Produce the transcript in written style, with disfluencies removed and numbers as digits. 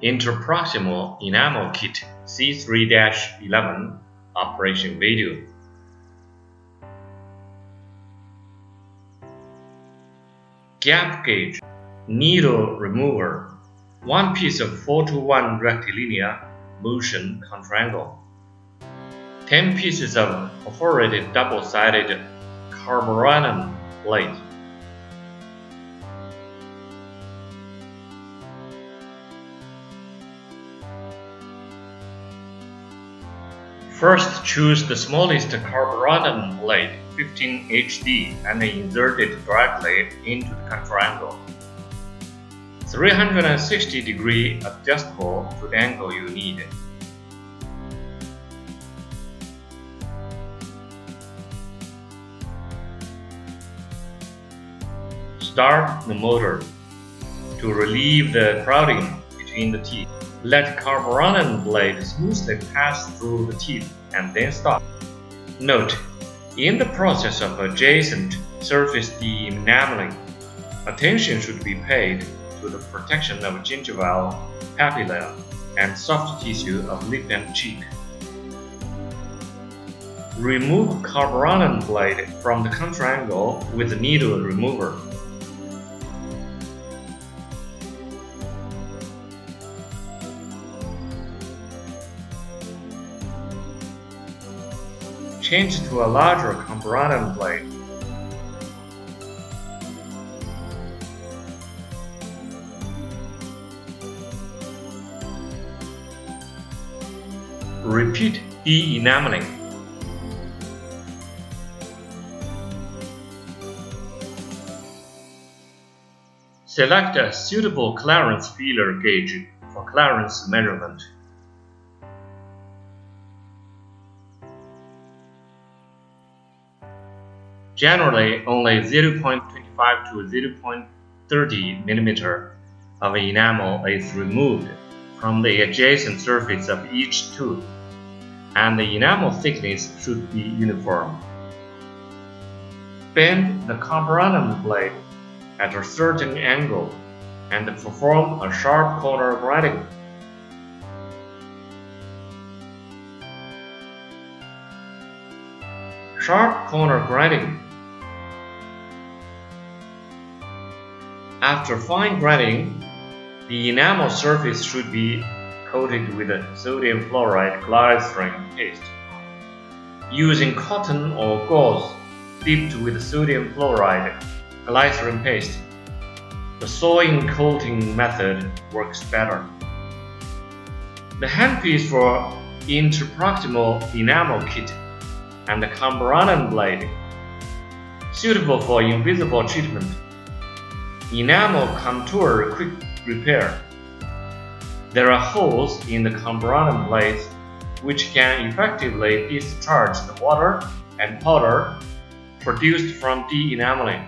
Interproximal Enamel Kit C3-11 Operation Video. Gap gauge, needle remover, one piece of 4:1 rectilinear motion contraangle, 10 pieces of perforated double-sided carborundum blade. First, choose the smallest carborundum blade, 15 HD, and insert it directly into the contraangle. 360-degree adjustable to the angle you need. Start the motor. To relieve the crowding between the teeth, let carborundum blade smoothly pass through the teeth and then stop. Note, in the process of adjacent surface de-enameling, attention should be paid to the protection of gingival papilla and soft tissue of lip and cheek. Remove carborundum blade from the contraangle with the needle remover. Change to a larger carborundum blade. Repeat de-enameling. Select a suitable clearance feeler gauge for clearance measurement. Generally, only 0.25 to 0.30 mm of enamel is removed from the adjacent surface of each tooth, and the enamel thickness should be uniform. Bend the carborundum blade at a certain angle and perform a sharp corner grinding. Sharp corner grinding. After fine grinding, the enamel surface should be coated with a sodium fluoride glycerin paste. Using cotton or gauze dipped with sodium fluoride glycerin paste, the sewing coating method works better. The handpiece for interproximal enamel kit and the carborundum blade, suitable for invisible treatment. Enamel contour quick repair. There are holes in the carborundum blades which can effectively discharge the water and powder produced from de-enameling.